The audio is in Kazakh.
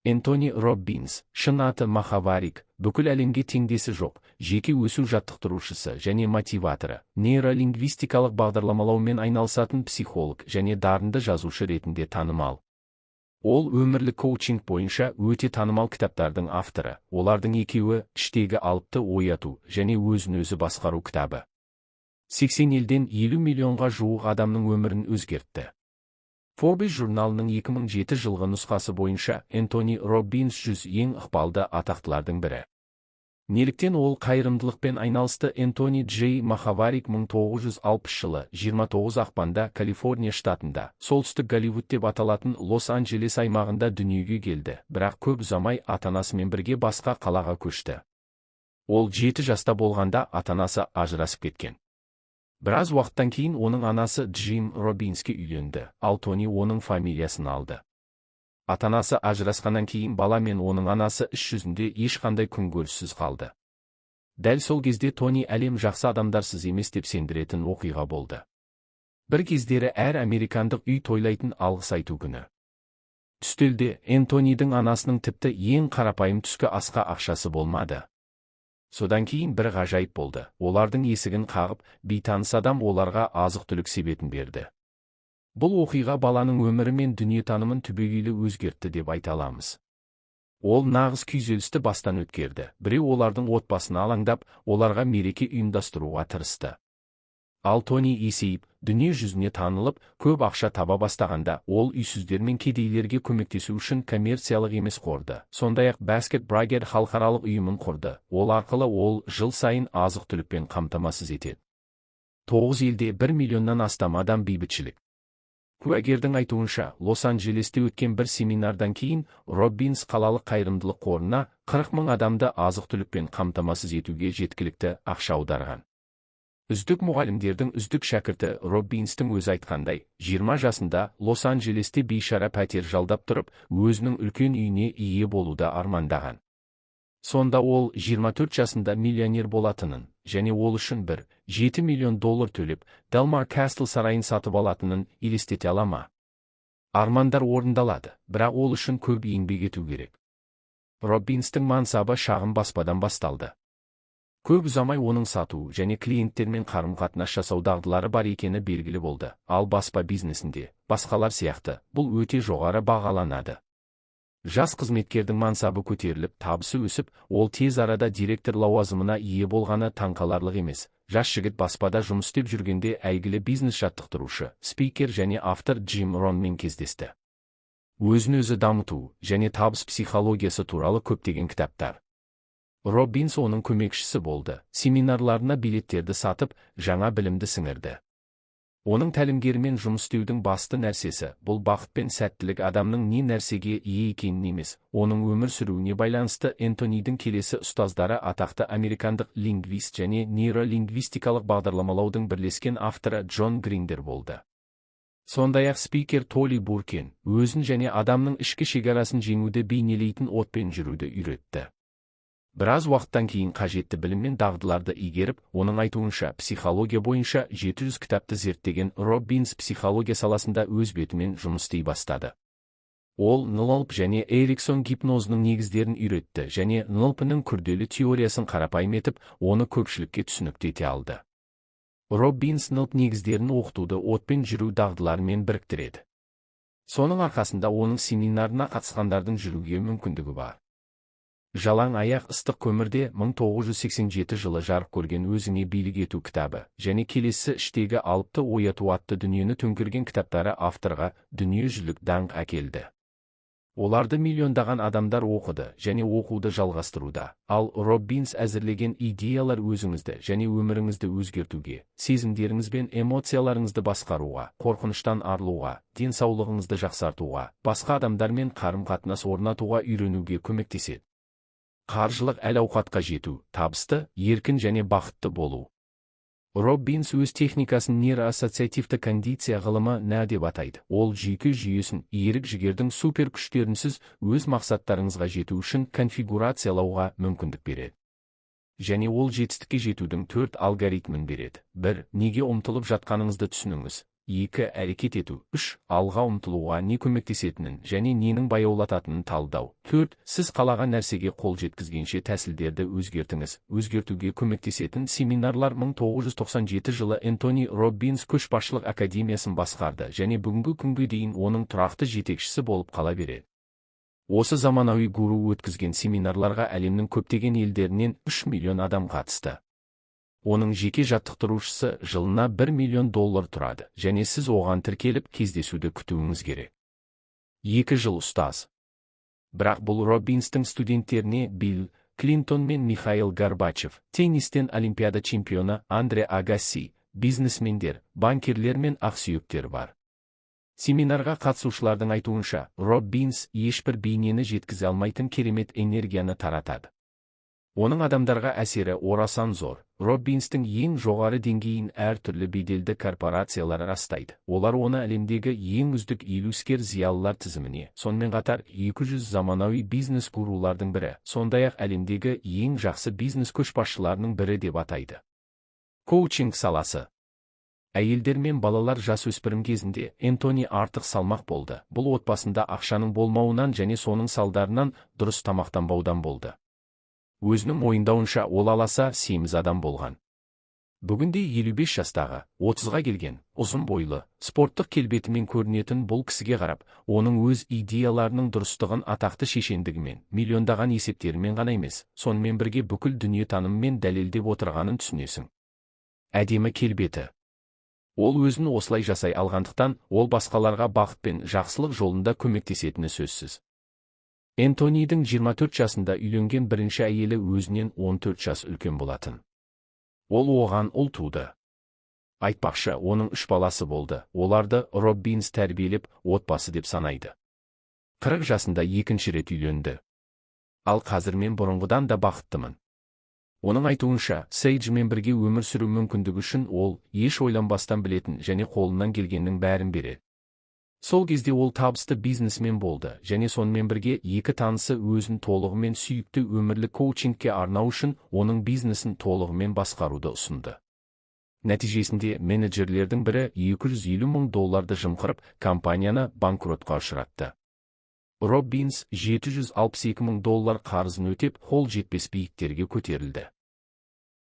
Энтони Роббинс, шын аты Махаварик, бүкіл әлемге теңдесі жоқ, жеке өсу жаттықтырушысы және мотиваторы, нейролингвистикалық бағдарламалаумен айналысатын психолог және дарынды жазушы ретінде танымал. Ол өмірлік коучинг бойынша өте танымал кітаптардың авторы, олардың екеуі «Іштегі алыпты ояту» және «Өзін-өзі басқару» кітабы. 80 елден 50 миллионға жуық адамның өмірін өзгертті. Forbes журналының 2007 жылғы нұсқасы бойынша Энтони Роббинс 100 ең ықпалды атақтылардың бірі. Неліктен ол қайырымдылықпен айналысты? Энтони Джей Махаварик 1960 жылы 29 ақпанда Калифорния штатында, солтүстік Голливуд деп аталатын Лос-Анджелес аймағында дүниеге келді, бірақ көп ұзамай ата-анасымен бірге басқа қалаға көшті. Ол 7 жаста болғанда ата-анасы ажырасып кеткен. Біраз уақыттан кейін оның анасы Джим Роббинске үйленді, ал Тони оның фамилиясын алды. Ата-анасы ажырасқаннан кейін бала мен оның анасы іс жүзінде ешқандай күнкөріссіз қалды. Дәл сол кезде Тони әлем жақсы адамдарсыз емес деп сендіретін оқиға болды. Бір кездері әр американдық үй тойлайтын алғыс айту күні. Үстелде Энтонидің анасының тіпті ең қарапайым түскі асқа ақшасы болмады. Содан кейін бір ғажайып болды. Олардың есігін қағып, бейтаныс адам оларға азық-түлік себетін берді. Бұл оқиға баланың өмірі мен дүниетанымын түбегейлі өзгертті деп айта аламыз. Ол нағыз күйзелісті бастан өткерді. Біреу олардың отбасына алаңдап, оларға мереке ұйымдастыруға тырысты. Ал Тони есейіп, дүние жүзіне танылып, көп ақша таба бастағанда, ол үйсіздер мен кедейлерге көмектесу үшін коммерциялық емес қорды, сондай-ақ Basket Brigade халықаралық ұйымын құрды. Ол арқылы ол жыл сайын азық-түлікпен қамтамасыз етеді. 9 елде 1 миллионнан астам адам бейбітшілік. Куәгердің айтуынша, Лос-Анджелесте өткен бір семинардан кейін, Роббинс қалалық қайырымдылық қорына 40 мың адамды азық-түлікпен қамтамасыз етуге жеткілікті ақша аударған. Үздік мұғалімдердің үздік шәкірті Роббинстің өзі айтқандай, 20 жасында Лос-Анджелесте бейшара пәтер жалдап тұрып, өзінің үлкен үйіне ие болуды армандаған. Сонда ол 24 жасында миллионер болатынын, және ол үшін $7 миллион төлеп, Делмар Кастл сарайын сатып алатынын елестете ала ма? Армандар орындалады, бірақ ол үшін көп еңбек ету керек. Роббинстің мансабы шағын баспадан басталды. Көп ұзамай оның сату және клиенттермен қарым-қатынас жасау дағдылары бар екені белгілі болды. Ал баспа бизнесінде, басқалар сияқты, бұл өте жоғары бағаланады. Жас қызметкердің мансабы көтеріліп, табысы өсіп, ол тез арада директор лауазымына ие болғаны таңқаларлық емес. Жас жігіт баспада жұмыс істеп жүргенде әйгілі бизнес жаттықтырушы, спикер және автор Джим Ронмен кездесті. Өзін-өзі дамыту және табыс психологиясы туралы көптеген кітаптар. Роббинс оның көмекшісі болды, семинарларына билеттерді сатып, жаңа білімді сіңірді. Оның тәлімгерімен жұмыс істеудің басты нәрсесі, бұл бақыт пен сәттілік адамның не нәрсеге ие екенін емес, оның өмір сүруіне байланысты. Энтонидің келесі ұстаздары атақты американдық лингвист және нейролингвистикалық бағдарламалаудың бірлескен авторы Джон Гриндер болды. Сондай-ақ спикер Толи Буркен, өзін және адамның ішкі шекарасын жеңуді бейнелейтін отпен жүруді үйретті. Біраз уақыттан кейін қажетті білім мен дағдыларды игеріп, оның айтуынша психология бойынша 700 кітапты зерттеген Роббинс психология саласында өз бетімен жұмыс істей бастады. Ол НЛП және Эриксон гипнозының негіздерін үйретті және НЛП-ның күрделі теориясын қарапайым етіп, оны көпшілікке түсінікті ете алды. Роббинс НЛП негіздерін оқытуды отпен жүру дағдыларымен біріктіреді. Соның арқасында оның семинарына қатысқандардың жүруге мүмкіндігі бар. Жалаң аяқ ыстық көмірде 1987 жылы жарық көрген өзіңе билік ету кітабы, және келесі іштегі алыпты ояту атты дүниені төңкерген кітаптары авторға дүниежүзілік даңқ әкелді. Оларды миллиондаған адамдар оқыды және оқуды жалғастыруда. Ал Роббинс әзірлеген идеялар өзіңізді және өміріңізді өзгертуге, сезімдеріңіз бен эмоцияларыңызды басқаруға, қорқыныштан арылуға, денсаулығыңызды жақсартуға, басқа адамдармен қарым-қатынас орнатуға үйренуге көмектеседі. Қаржылық әл-ауқатқа жету, табысты, еркін және бақытты болу. Роббинс өз техникасын нейроассоциативті кондиция ғылымы деп атайды. Ол жүйке жүйесін ерік-жігердің супер күштерінсіз өз мақсаттарыңызға жету үшін конфигурациялауға мүмкіндік береді. Және ол жетістікке жетудің 4 алгоритмін береді. 1. Неге ұмтылып жатқаныңызды түсініңіз. 2. Әрекет ету. 3. Алға ұмтылуға не көмектесетінін және ненің баяулататынын талдау. 4. Сіз қалаған нәрсеге қол жеткізгенше тәсілдерді өзгертіңіз. Өзгертуге көмектесетін семинарлар. 1997 жылы Энтони Роббинс көшбасшылық академиясын басқарды және бүгінгі күнге дейін оның тұрақты жетекшісі болып қала береді. Осы заманауи гуру өткізген семинарларға әлемнің көптеген елдерінен 3 миллион адам қатысты. Оның жеке жаттықтырушысы жылына $1 миллион тұрады, және сіз оған тіркеліп кездесуді күтуіңіз керек. 2 жыл ұстаз. Бірақ бұл Роббинстің студенттеріне Билл Клинтон мен Михаил Горбачев, теннистен олимпиада чемпионы Андре Агасси, бизнесмендер, банкирлер мен ақсүйектер бар. Семинарға қатысушылардың айтуынша, Роббинс ешбір бейнені жеткізе алмайтын керемет энергияны таратады. Оның адамдарға әсері орасан зор. Роббинстің ең жоғары деңгейін әртүрлі беделді корпорациялар растайды. Олар оны әлемдегі ең үздік 50 іскер зиялылар тізіміне, сонымен қатар 200 заманауи бизнес гурулардың бірі, сондай-ақ әлемдегі ең жақсы бизнес көшбасшыларының бірі деп атайды. Коучинг саласы. Әйелдер мен балалар жасөспірім кезінде Энтони артық салмақ болды. Бұл отбасында ақшаның болмауынан және соның салдарынан дұрыс тамақтанбаудан болды. Өзінің мойындауынша ол аласа семіз адам болған. Бүгінде 55 жастағы, 30-ға келген, ұзын бойлы, спорттық келбетімен көрінетін бұл кісіге қарап, оның өз идеяларының дұрыстығын атақты шешендігімен, миллиондаған есептерімен ғана емес, сонымен бірге бүкіл дүниетаныммен дәлелдеп отырғанын түсінесің. Әдемі келбеті. Ол өзін осылай жасай алғандықтан, ол басқаларға бақыт пен жақсылық жолында көмектесетіні сөзсіз. Энтонидің 24 жасында үйленген бірінші әйелі өзінен 14 жас үлкен болатын. Ол оған ұл туды. Айтпақшы, оның 3 баласы болды. Оларды Роббинс тәрбиелеп, отбасы деп санайды. 40 жасында екінші рет үйленді. Ал қазір мен бұрынғыдан да бақыттымын. Оның айтуынша, Сейджмен бірге өмір сүру мүмкіндігі үшін ол еш ойланбастан білетін және қолынан келгеннің бәрін береді. Сол кезде ол табысты бизнесмен болды және сонымен бірге екі танысы өзін толығымен сүйікті өмірлік коучингке арнау үшін оның бизнесін толығымен басқаруды ұсынды. Нәтижесінде менеджерлердің бірі $250 мың жымқырып, компанияны банкротқа ұшыратты. Роббинс $762 мың қарызын өтеп, қол жетпес биіктерге көтерілді.